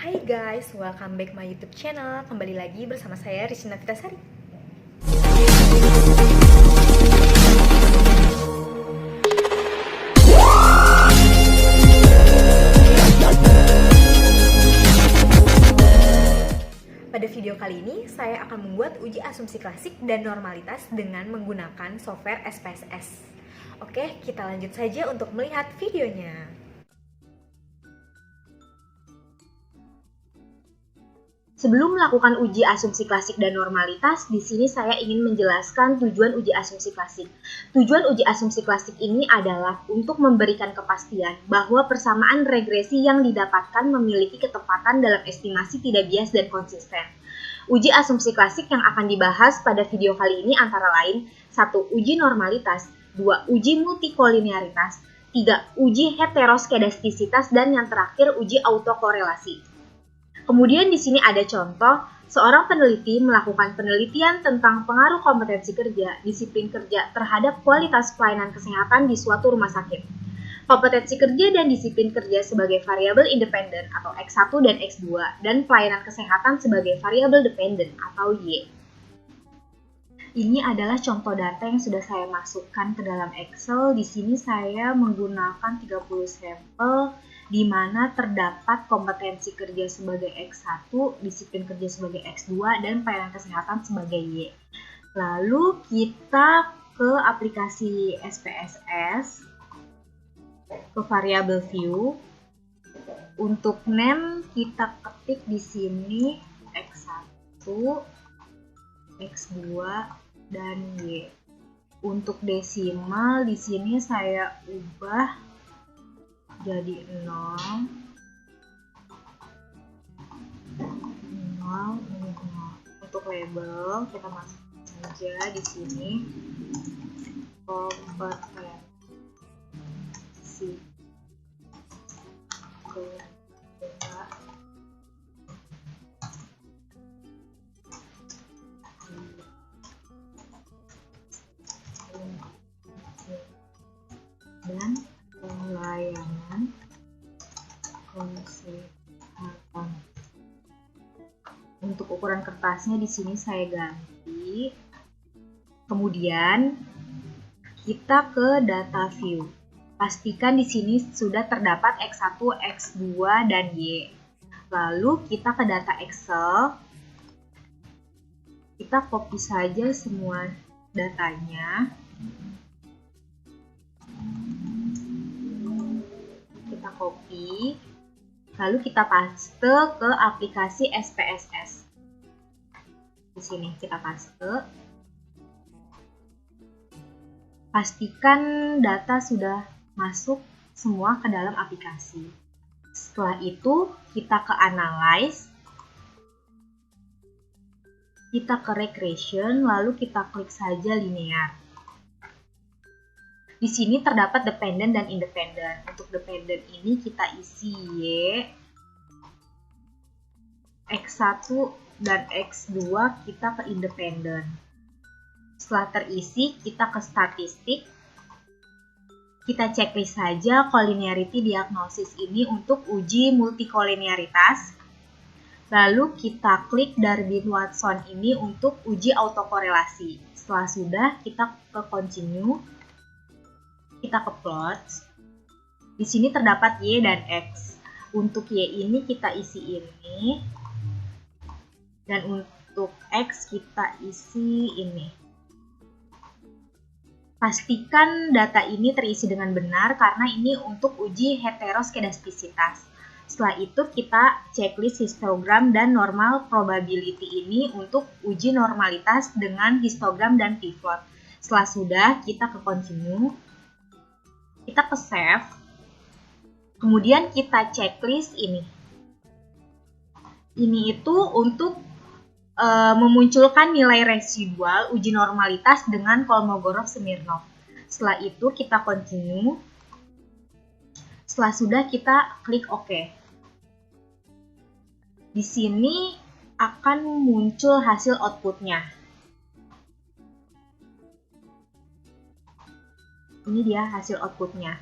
Hai guys, welcome back my YouTube channel. Kembali lagi bersama saya Rizina Vitasari. Pada video kali ini, saya akan membuat uji asumsi klasik dan normalitas dengan menggunakan software SPSS. Oke, kita lanjut saja untuk melihat videonya. Sebelum melakukan uji asumsi klasik dan normalitas, di sini saya ingin menjelaskan tujuan uji asumsi klasik. Tujuan uji asumsi klasik ini adalah untuk memberikan kepastian bahwa persamaan regresi yang didapatkan memiliki ketepatan dalam estimasi tidak bias dan konsisten. Uji asumsi klasik yang akan dibahas pada video kali ini antara lain 1. Uji normalitas, 2. Uji multikolinearitas, 3. Uji heteroskedastisitas, dan yang terakhir uji autokorelasi. Kemudian di sini ada contoh, seorang peneliti melakukan penelitian tentang pengaruh kompetensi kerja, disiplin kerja terhadap kualitas pelayanan kesehatan di suatu rumah sakit. Kompetensi kerja dan disiplin kerja sebagai variabel independen atau X1 dan X2, dan pelayanan kesehatan sebagai variabel dependen atau Y. Ini adalah contoh data yang sudah saya masukkan ke dalam Excel. Di sini saya menggunakan 30 sampel di mana terdapat kompetensi kerja sebagai X1, disiplin kerja sebagai X2, dan pelayanan kesehatan sebagai Y. Lalu kita ke aplikasi SPSS, ke variabel view. Untuk name kita ketik di sini X1, X2, dan Y. Untuk desimal di sini saya ubah jadi 0, 0. Untuk label kita masukkan saja di sini kompetensi kerja dan pelayanan kesehatan. Untuk ukuran kertasnya di sini saya ganti. Kemudian kita ke data view. Pastikan di sini sudah terdapat X1, X2, dan Y. Lalu kita ke data Excel. Kita copy saja semua datanya. Kita copy, lalu kita paste ke aplikasi SPSS. Di sini kita paste. Pastikan data sudah masuk semua ke dalam aplikasi. Setelah itu kita ke analyze, kita ke regression, lalu kita klik saja linear. Di sini terdapat dependent dan independent. Untuk dependent ini kita isi Y, X1 dan X2 kita ke independent. Setelah terisi, kita ke statistik. Kita checklist saja collinearity diagnosis ini untuk uji multikolinearitas. Lalu kita klik Darwin-Watson ini untuk uji autokorelasi. Setelah sudah, kita ke continue. Kita ke plot. Di sini terdapat Y dan X. Untuk Y ini kita isi ini. Dan untuk X kita isi ini. Pastikan data ini terisi dengan benar karena ini untuk uji heteroskedastisitas. Setelah itu kita checklist histogram dan normal probability ini untuk uji normalitas dengan histogram dan pivot. Setelah sudah, kita ke continue. Kita ke save, kemudian kita checklist ini. Ini itu untuk memunculkan nilai residual uji normalitas dengan Kolmogorov-Smirnov. Setelah itu kita continue. Setelah sudah kita klik OK. Di sini akan muncul hasil outputnya. Ini dia hasil outputnya.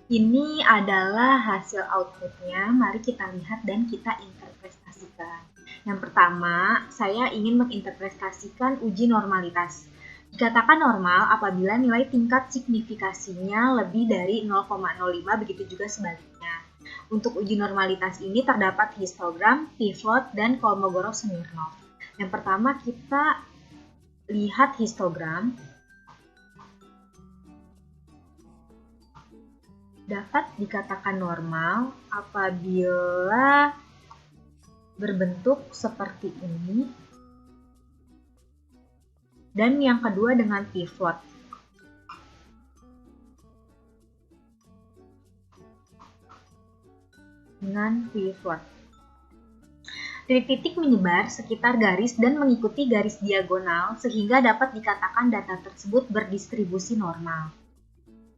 Ini adalah hasil outputnya. Mari kita lihat dan kita interpretasikan. Yang pertama, saya ingin menginterpretasikan uji normalitas. Dikatakan normal apabila nilai tingkat signifikasinya lebih dari 0,05, begitu juga sebaliknya. Untuk uji normalitas ini terdapat histogram, p-float, dan Kolmogorov-Smirnov. Yang pertama kita lihat histogram. Dapat dikatakan normal apabila berbentuk seperti ini. Dan yang kedua dengan p-float. Dengan p-float. Titik-titik menyebar sekitar garis dan mengikuti garis diagonal sehingga dapat dikatakan data tersebut berdistribusi normal.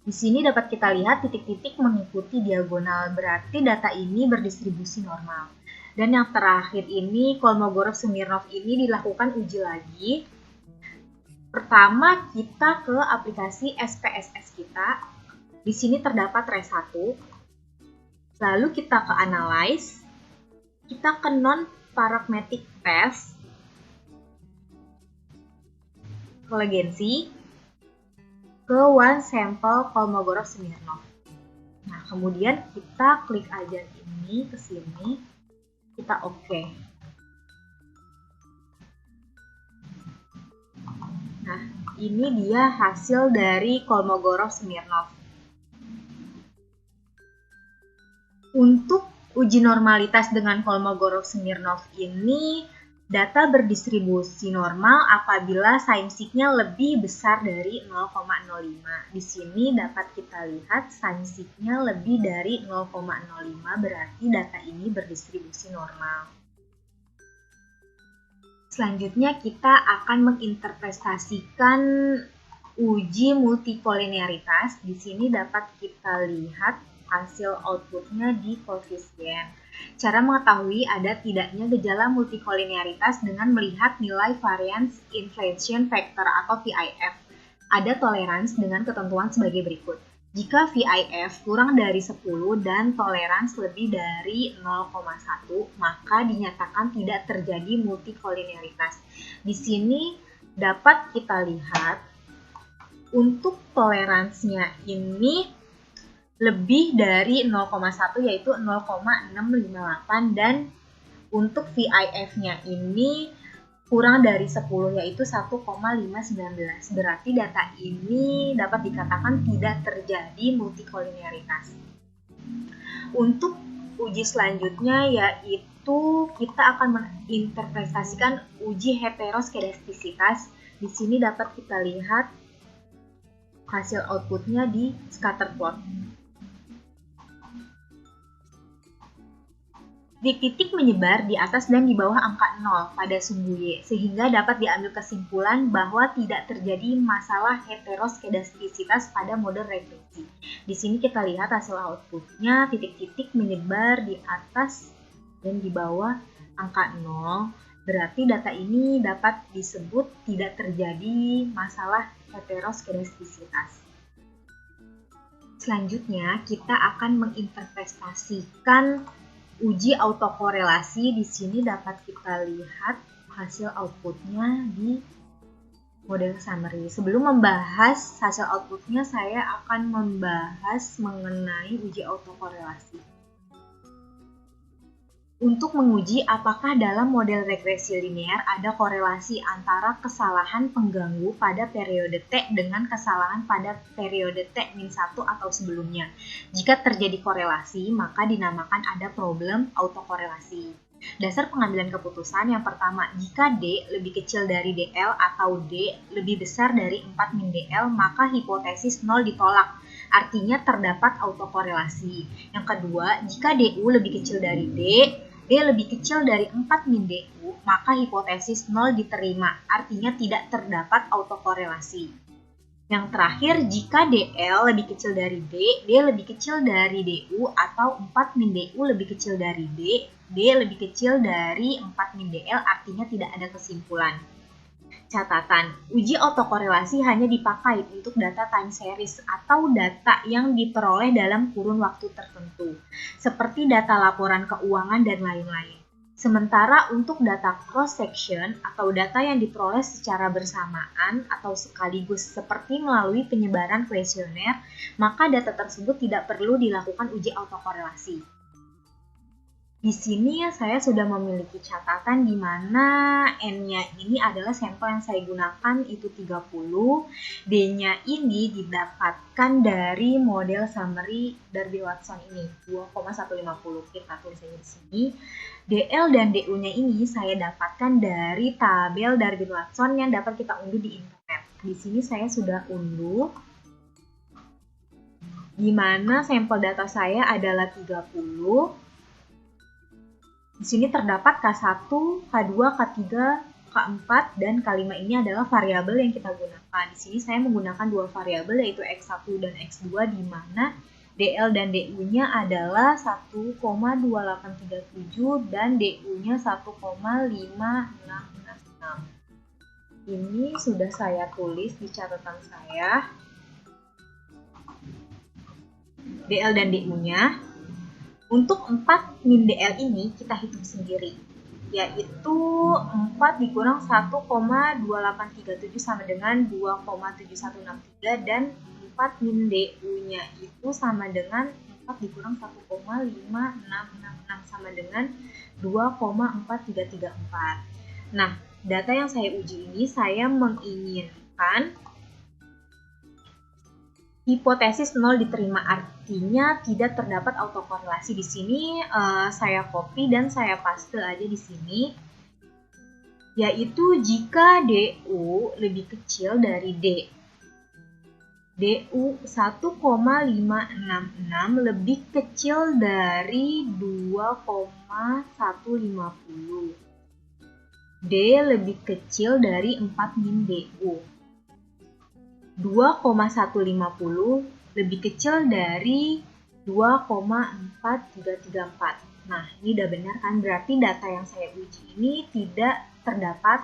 Di sini dapat kita lihat titik-titik mengikuti diagonal, berarti data ini berdistribusi normal. Dan yang terakhir ini, Kolmogorov-Smirnov ini dilakukan uji lagi. Pertama, kita ke aplikasi SPSS kita. Di sini terdapat res 1. Lalu kita ke Analyze. Kita ke Non-Parametric Test. Kolegensi. Ke One Sample Kolmogorov-Smirnov. Nah, kemudian kita klik aja ini ke sini, kita oke. Nah, ini dia hasil dari Kolmogorov-Smirnov. Untuk uji normalitas dengan Kolmogorov-Smirnov ini, data berdistribusi normal apabila sign-sig-nya lebih besar dari 0,05. Di sini dapat kita lihat sign-sig-nya lebih dari 0,05, berarti data ini berdistribusi normal. Selanjutnya kita akan menginterpretasikan uji multikolinearitas. Di sini dapat kita lihat hasil outputnya di koefisien. Cara mengetahui ada tidaknya gejala multikolinearitas dengan melihat nilai variance inflation factor atau VIF. Ada tolerans dengan ketentuan sebagai berikut. Jika VIF kurang dari 10 dan tolerans lebih dari 0,1, maka dinyatakan tidak terjadi multikolinearitas. Di sini dapat kita lihat untuk toleransinya ini lebih dari 0,1 yaitu 0,658 dan untuk VIF-nya ini kurang dari 10 yaitu 1,519. Berarti data ini dapat dikatakan tidak terjadi multikolinearitas. Untuk uji selanjutnya yaitu kita akan menginterpretasikan uji heteroskedastisitas. Di sini dapat kita lihat hasil outputnya di scatter plot. Titik-titik menyebar di atas dan di bawah angka 0 pada sumbu Y, sehingga dapat diambil kesimpulan bahwa tidak terjadi masalah heteroskedastisitas pada model regresi. Di sini kita lihat hasil outputnya, titik-titik menyebar di atas dan di bawah angka 0, berarti data ini dapat disebut tidak terjadi masalah heteroskedastisitas. Selanjutnya, kita akan menginterpretasikan uji autokorelasi. Di sini dapat kita lihat hasil outputnya di model summary. Sebelum membahas hasil outputnya, saya akan membahas mengenai uji autokorelasi. Untuk menguji apakah dalam model regresi linear ada korelasi antara kesalahan pengganggu pada periode T dengan kesalahan pada periode T-1 atau sebelumnya. Jika terjadi korelasi, maka dinamakan ada problem autokorelasi. Dasar pengambilan keputusan yang pertama, jika D lebih kecil dari DL atau D lebih besar dari 4 min DL, maka hipotesis 0 ditolak. Artinya terdapat autokorelasi. Yang kedua, jika DU lebih kecil dari D lebih kecil dari 4 min DU, maka hipotesis 0 diterima, artinya tidak terdapat autokorelasi. Yang terakhir, jika DL lebih kecil dari D lebih kecil dari DU, atau 4 min DU lebih kecil dari D lebih kecil dari 4 min DL, artinya tidak ada kesimpulan. Catatan, uji autokorelasi hanya dipakai untuk data time series atau data yang diperoleh dalam kurun waktu tertentu, seperti data laporan keuangan dan lain-lain. Sementara untuk data cross-section atau data yang diperoleh secara bersamaan atau sekaligus seperti melalui penyebaran kuesioner, maka data tersebut tidak perlu dilakukan uji autokorelasi. Di sini saya sudah memiliki catatan di mana N-nya ini adalah sampel yang saya gunakan itu 30, D-nya ini didapatkan dari model summary Darby-Watson ini 2,150, kita tulis aja di sini. DL dan DU-nya ini saya dapatkan dari tabel Darby-Watson yang dapat kita unduh di internet. Di sini saya sudah unduh, di mana sampel data saya adalah 30. Di sini terdapat K1, K2, K3, K4, dan K5 ini adalah variabel yang kita gunakan. Di sini saya menggunakan dua variabel yaitu X1 dan X2 di mana DL dan DU-nya adalah 1,2837 dan DU-nya 1,5666. Ini sudah saya tulis di catatan saya. DL dan DU-nya. Untuk 4 min DL ini kita hitung sendiri, yaitu 4 dikurang 1,2837 sama dengan 2,7163 dan 4 min DU-nya itu sama dengan 4 dikurang 1,5666 sama dengan 2,4334. Nah, data yang saya uji ini saya menginginkan hipotesis 0 diterima, artinya tidak terdapat autokorelasi. Di sini saya copy dan saya paste aja di sini, yaitu jika DU lebih kecil dari D. DU 1,566 lebih kecil dari 2,150. D lebih kecil dari 4 min DU. 2,150 lebih kecil dari 2,4334. Nah, ini udah benar kan? Berarti data yang saya uji ini tidak terdapat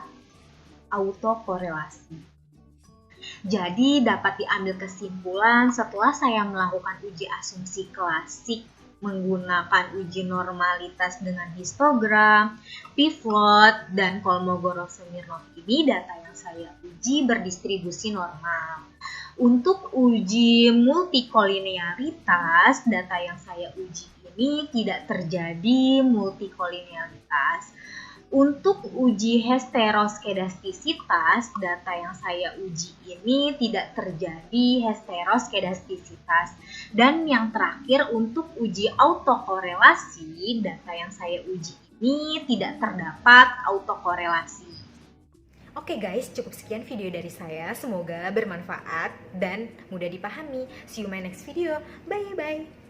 autokorelasi. Jadi, dapat diambil kesimpulan setelah saya melakukan uji asumsi klasik menggunakan uji normalitas dengan histogram, pivot, dan Kolmogorov-Smirnov ini data yang saya uji berdistribusi normal. Untuk uji multikolinearitas, data yang saya uji ini tidak terjadi multikolinearitas. Untuk uji heteroskedastisitas, data yang saya uji ini tidak terjadi heteroskedastisitas. Dan yang terakhir, untuk uji autokorelasi, data yang saya uji ini tidak terdapat autokorelasi. Oke guys, cukup sekian video dari saya. Semoga bermanfaat dan mudah dipahami. See you my next video. Bye-bye.